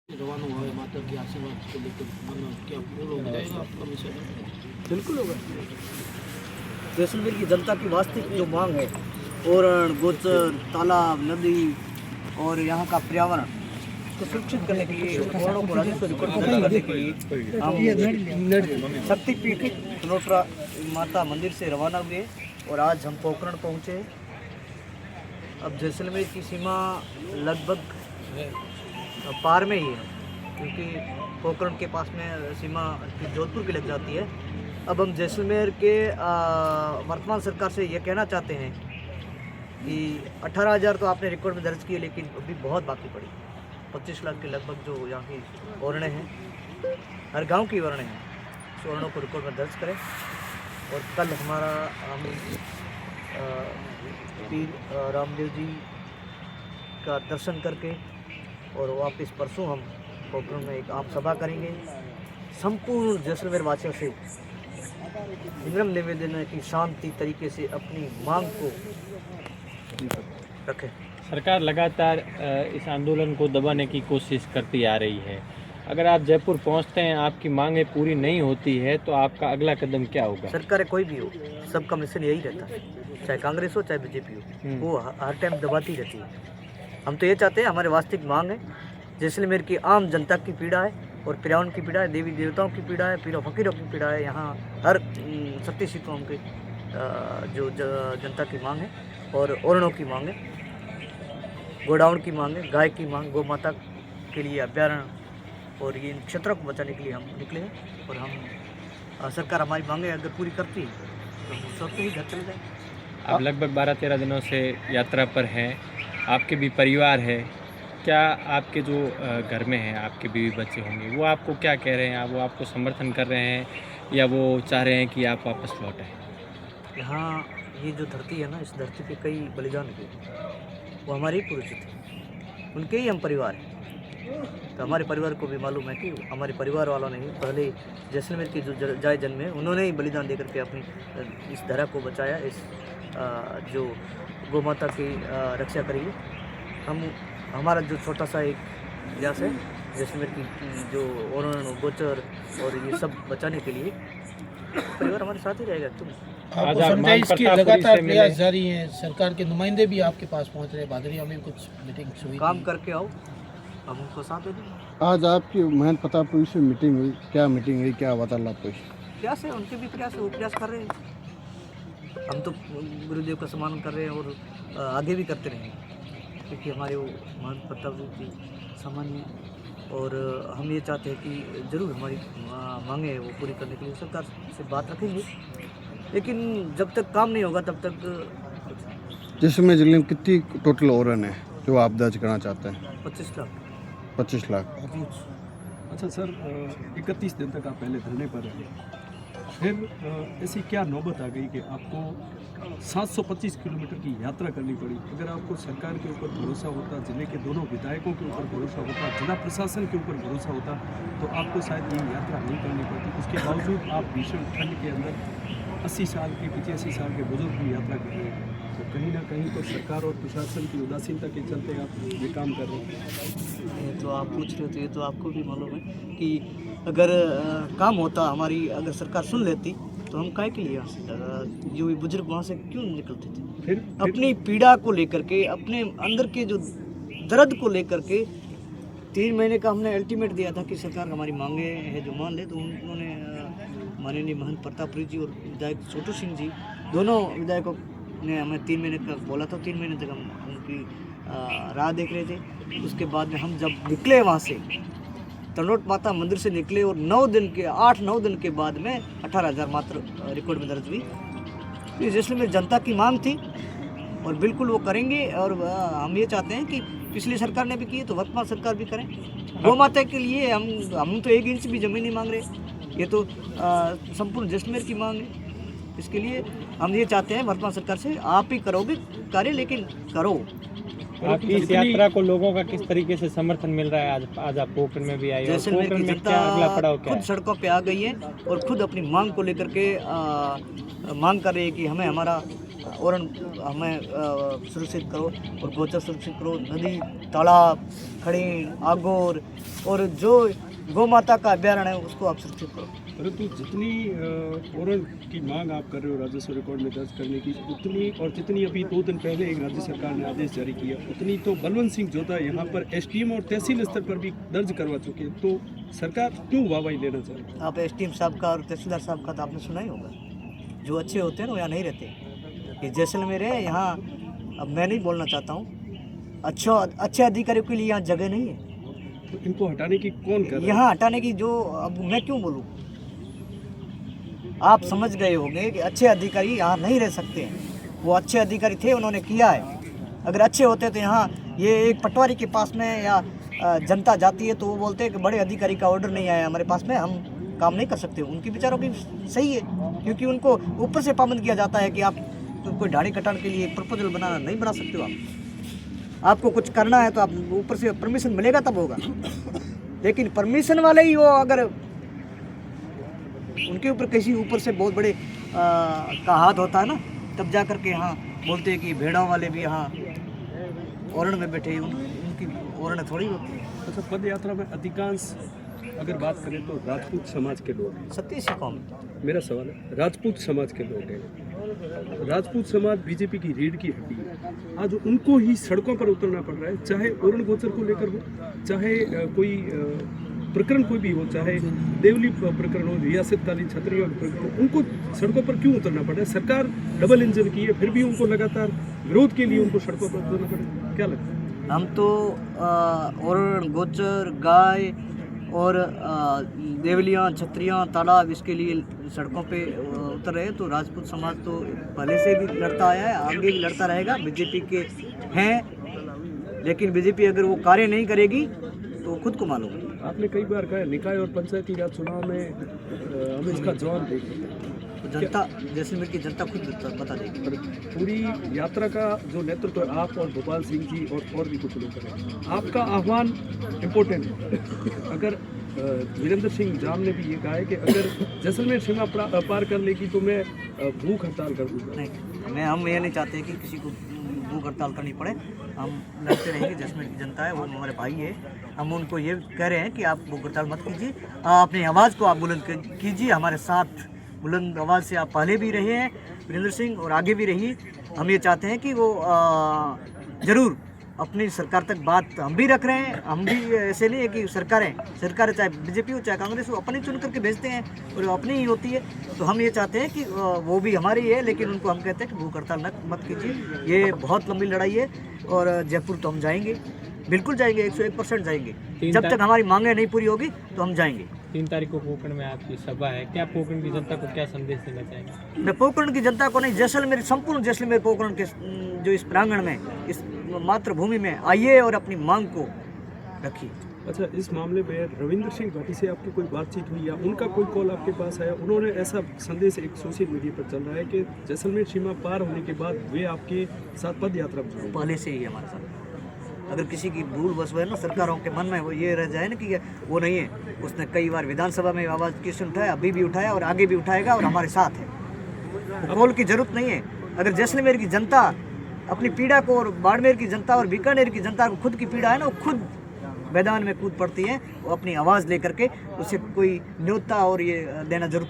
रवाना हुआ है माता के आशीर्वाद को लेकर, मानो क्या पूर्ण हो जाएगा आपका मिशन? बिल्कुल होगा। जैसलमेर की जनता की वास्तविक जो मांग है, ओरण, गोचर, तालाब, नदी और यहाँ का पर्यावरण को सुरक्षित करने के लिए, ओरणों को राजस्व रिकॉर्ड करने के लिए हम शक्तिपीठ तनोटरा माता मंदिर से रवाना हुए और आज हम पोखरण पहुँचे। अब जैसलमेर की सीमा लगभग पार में ही है, क्योंकि पोखरण के पास में सीमा जोधपुर की लग जाती है। अब हम जैसलमेर के वर्तमान सरकार से ये कहना चाहते हैं कि 18,000 तो आपने रिकॉर्ड में दर्ज किए, लेकिन अभी बहुत बाकी पड़ी। 25 लाख के लगभग जो यहाँ की ओरणे हैं, हर गांव की ओरणे हैं, उस ओरणों को रिकॉर्ड में दर्ज करें। और कल हमारा हम पीर रामदेव जी का दर्शन करके और वापस परसों हम पोखरण में एक आम सभा करेंगे। संपूर्ण जैसलमेर वासियों से विनम्र निवेदन है कि शांति तरीके से अपनी मांग को रखें। सरकार लगातार इस आंदोलन को दबाने की कोशिश करती आ रही है। अगर आप जयपुर पहुंचते हैं, आपकी मांगें पूरी नहीं होती है, तो आपका अगला कदम क्या होगा? सरकार कोई भी हो, सबका मिशन यही रहता है, चाहे कांग्रेस हो चाहे बीजेपी हो, वो हर टाइम दबाती रहती है। हम तो ये चाहते हैं, हमारे वास्तविक मांग है, जैसलमेर की आम जनता की पीड़ा है और पर्यावरण की पीड़ा है, देवी देवताओं की पीड़ा है, पीरों फकीरों की पीड़ा है। यहाँ हर शक्ति कौम के जो जनता की मांग है और ओरणों की मांग है, गोडाउन की मांग है, गाय की मांग, गौ माता के लिए अभ्यारण्य और ये इन क्षेत्रों को बचाने के लिए हम निकले हैं। और हम सरकार हमारी मांगें अगर पूरी करती है तो हम उस वक्त ही घर चले जाएँ। आप लगभग 12-13 दिनों से यात्रा पर हैं, आपके भी परिवार है। क्या आपके जो घर में हैं, आपके बीवी बच्चे होंगे, वो आपको क्या कह रहे हैं? वो आपको समर्थन कर रहे हैं या वो चाह रहे हैं कि आप वापस लौटें? यहाँ ये जो धरती है ना, इस धरती पे कई बलिदान हुए, वो हमारे ही पूर्वज थे, उनके ही हम परिवार हैं। तो हमारे परिवार को भी मालूम है कि हमारे परिवार वालों ने ही पहले जैसलमेर के जो जाए जन्मे, उन्होंने ही बलिदान देकर के अपनी इस धरा को बचाया, इस जो गौ माता की रक्षा करिए। हम हमारा जो छोटा सा एक प्रयास है, जैसलमेर की जो ओरण, गोचर और ये सब बचाने के लिए परिवार हमारे साथ ही रहेगा। तुम आज आप मान इसके प्रतापपुरी लगातार से मिले। प्रयास जारी हैं, सरकार के नुमाइंदे भी आपके पास पहुंच रहे हैं। भादरिया में कुछ मीटिंग हुई काम थी। करके आओ, हम उनको साथ दे देंगे। आज आपकी महंत प्रतापपुरी से मीटिंग हुई, क्या मीटिंग हुई, क्या वार्तालाप हुई? प्रयास है, उनके भी प्रयास है, वो प्रयास कर रहे हैं। हम तो गुरुदेव का सम्मान कर रहे हैं और आगे भी करते रहेंगे, क्योंकि हमारे वो महंत प्रताप जी सामान्य, और हम ये चाहते हैं कि ज़रूर हमारी मांगे वो पूरी करने के लिए सरकार से बात रखेंगे, लेकिन जब तक काम नहीं होगा तब तक। जैसलमेर जिले में कितनी टोटल ओरन है जो आप दर्ज करना चाहते हैं? 25 लाख। 25 लाख। अच्छा सर, 31 दिन तक आप पहले धरने पर रहे, फिर ऐसी क्या नौबत आ गई कि आपको 725 किलोमीटर की यात्रा करनी पड़ी? अगर आपको सरकार के ऊपर भरोसा होता, जिले के दोनों विधायकों के ऊपर भरोसा होता, जिला प्रशासन के ऊपर भरोसा होता, तो आपको शायद ये यात्रा नहीं करनी पड़ती। उसके बावजूद आप भीषण ठंड के अंदर 80 साल के 85 साल के बुजुर्ग की यात्रा कर रहे हैं, तो कहीं ना कहीं तो सरकार और प्रशासन की उदासीनता के चलते आप ये काम कर रहे हैं। ये तो आप पूछ रहे हो, तो ये तो आपको भी मालूम है कि अगर काम होता, हमारी अगर सरकार सुन लेती, तो हम काहे के लिए यहाँ से जो बुजुर्ग वहाँ से क्यों निकलते थे? फिर अपनी पीड़ा को लेकर के, अपने अंदर के जो दर्द को लेकर के 3 महीने का हमने अल्टीमेट दिया था कि सरकार हमारी मांगे है जो मान ले। तो उन्होंने माननीय महंत प्रतापपुरी जी और विधायक छोटू सिंह जी, दोनों विधायकों ने हमें 3 महीने का बोला था। 3 महीने तक हम उनकी राह देख रहे थे। उसके बाद में हम जब निकले वहाँ से, तनोट माता मंदिर से निकले, और 8-9 दिन के बाद में 18,000 मात्र रिकॉर्ड में दर्ज हुई। ये जैसलमेर जनता की मांग थी और बिल्कुल वो करेंगे। और हम ये चाहते हैं कि पिछली सरकार ने भी की तो वर्तमान सरकार भी करें। गौ माता के लिए हम तो 1 इंच भी ज़मीन नहीं मांग रहे, ये तो संपूर्ण जैसलमेर की मांग है। इसके लिए हम ये चाहते हैं वर्तमान सरकार से, आप ही करोगे कार्य, लेकिन करो। आपकी इस यात्रा को लोगों का किस तरीके से समर्थन मिल रहा है? आज आप पोखरण में भी आए हो, जैसलमेर पोखरण की में क्या अगला पड़ाव क्या खुद है? सड़कों पे आ गई है और खुद अपनी मांग को लेकर के मांग कर रही है कि हमें हमारा ओरण हमें सुरक्षित करो और गोचर सुरक्षित करो, नदी, तालाब, खड़ीन, आगोर, और जो गौ माता का अभ्यारण्य है उसको आप सुरक्षित करो। परंतु जितनी ओरण की मांग आप कर रहे हो राजस्व रिकॉर्ड में दर्ज करने की, उतनी और जितनी अभी 2 दिन पहले एक राज्य सरकार ने आदेश जारी किया, उतनी तो बलवंत सिंह जोधा यहाँ पर एसडीएम और तहसील स्तर पर भी दर्ज करवा चुके हैं। तो सरकार क्यों वाहवाही लेना चाह रही है? आप एसडीएम साहब का और तहसीलदार साहब का तो आपने सुना ही होगा। जो अच्छे होते हैं ना वो यहाँ नहीं रहते। ये जैसलमेर है, यहाँ अब मैं नहीं बोलना चाहता हूँ, अच्छे अधिकारियों के लिए यहाँ जगह नहीं है। तो इनको हटाने की कौन कर रहा है? यहाँ हटाने की जो, अब मैं क्यों बोलूँ, आप समझ गए होंगे कि अच्छे अधिकारी यहाँ नहीं रह सकते हैं। वो अच्छे अधिकारी थे, उन्होंने किया है। अगर अच्छे होते तो यहाँ ये एक पटवारी के पास में या जनता जाती है तो वो बोलते हैं कि बड़े अधिकारी का ऑर्डर नहीं आया हमारे पास में, हम काम नहीं कर सकते। उनकी विचारों की सही है, क्योंकि उनको ऊपर से पाबंद किया जाता है कि आप तो कोई ढाड़ी कटान के लिए एक प्रपोजल बनाना नहीं बना सकते हो। आपको कुछ करना है तो आप ऊपर से परमिशन मिलेगा तब होगा। लेकिन परमिशन वाले ही वो अगर उनके ऊपर किसी ऊपर से बहुत बड़े का हाथ होता है ना, तब जा कर के यहाँ बोलते हैं कि भेड़ा वाले भी यहाँ ओरण में बैठे, उनकी ओरण थोड़ी होती है। अच्छा, पद यात्रा में अधिकांश अगर बात करें तो राजपूत समाज के लोग हैं। सत्य से कौन? मेरा सवाल है, राजपूत समाज के लोग हैं। राजपूत समाज बीजेपी की रीढ़ की हड्डी है। आज उनको ही सड़कों पर उतरना पड़ रहा है, चाहे ओरण गोचर को लेकर हो, चाहे कोई प्रकरण कोई भी हो, चाहे देवली प्रकरण हो, रियासतकालीन क्षत्रिय प्रकरण हो, उनको सड़कों पर क्यों उतरना पड़ रहा है? सरकार डबल इंजन की है, फिर भी उनको लगातार विरोध के लिए उनको सड़कों पर उतरना पड़ रहा है। क्या लगता है? हम तो ओरण गोचर गाय और देवलियाँ छत्रियाँ तालाब इसके लिए सड़कों पे उतर रहे हैं। तो राजपूत समाज तो पहले से भी लड़ता आया है, आगे भी लड़ता रहेगा। बीजेपी के हैं, लेकिन बीजेपी अगर वो कार्य नहीं करेगी तो खुद को मालूम है। आपने कई बार कहा निकाय और पंचायती राज चुनाव में हम इसका जवाब देंगे, तो जनता, जैसलमेर की जनता खुद बता देगी। पर पूरी यात्रा का जो नेतृत्व तो आप और गोपाल सिंह जी और भी कुछ लोग करें, आपका आह्वान इम्पोर्टेंट है। अगर वीरेंद्र सिंह जाम ने भी ये कहा है कि अगर जैसलमेर सीमा पार कर लेगी तो मैं भूख हड़ताल कर दूँगा। नहीं, हम ये नहीं चाहते कि किसी को भूख हड़ताल करनी पड़े। हम लड़ते रहेंगे, जैसलमेर की जनता है, वो हमारे भाई है। हम उनको ये कह रहे हैं कि आप भूख हड़ताल मत कीजिए, अपनी आवाज़ को आप बुलंद कीजिए। हमारे साथ बुलंद आवाज़ से आप पहले भी रहे हैं वीरेंद्र सिंह, और आगे भी रहिए। हम ये चाहते हैं कि वो ज़रूर अपनी सरकार तक बात हम भी रख रहे हैं। हम भी ऐसे नहीं है कि सरकारें चाहे बीजेपी हो चाहे कांग्रेस हो, अपनी चुन करके भेजते हैं और वो अपनी ही होती है। तो हम ये चाहते हैं कि वो भी हमारी है, लेकिन उनको हम कहते हैं कि भूख हड़ताल मत कीजिए। ये बहुत लंबी लड़ाई है और जयपुर तो हम जाएंगे, बिल्कुल जाएंगे, 101% जाएंगे। जब तक हमारी मांगें नहीं पूरी होगी तो हम जाएंगे। 3 तारीख को पोकरण में आपकी सभा है, क्या पोकरण की जनता को क्या संदेश देना चाहेंगे? मैं पोकरण की जनता को नहीं, जैसलमेर, संपूर्ण जैसलमेर पोकरण के जो इस प्रांगण में, इस मातृभूमि में आइए और अपनी मांग को रखिए। अच्छा, इस मामले में रविंद्र सिंह भाटी से आपकी कोई बातचीत हुई या उनका कोई कॉल आपके पास आया? उन्होंने ऐसा संदेश एक सोशल मीडिया पर चल रहा है कि जैसलमेर सीमा पार होने के बाद वे आपके साथ पद यात्रा में पहले से ही हमारे साथ। अगर किसी की भूल बस है ना सरकारों के मन में वो ये रह जाए ना कि वो नहीं है, उसने कई बार विधानसभा में आवाज़ क्वेश्चन उठाया, अभी भी उठाया और आगे भी उठाएगा और हमारे साथ है। कॉल की जरूरत नहीं है। अगर जैसलमेर की जनता अपनी पीड़ा को, और बाड़मेर की जनता और बीकानेर की जनता को खुद की पीड़ा है ना, वो खुद मैदान में कूद पड़ती है, वो अपनी आवाज़ लेकर के, उसे कोई न्योता और ये देना जरूरत नहीं।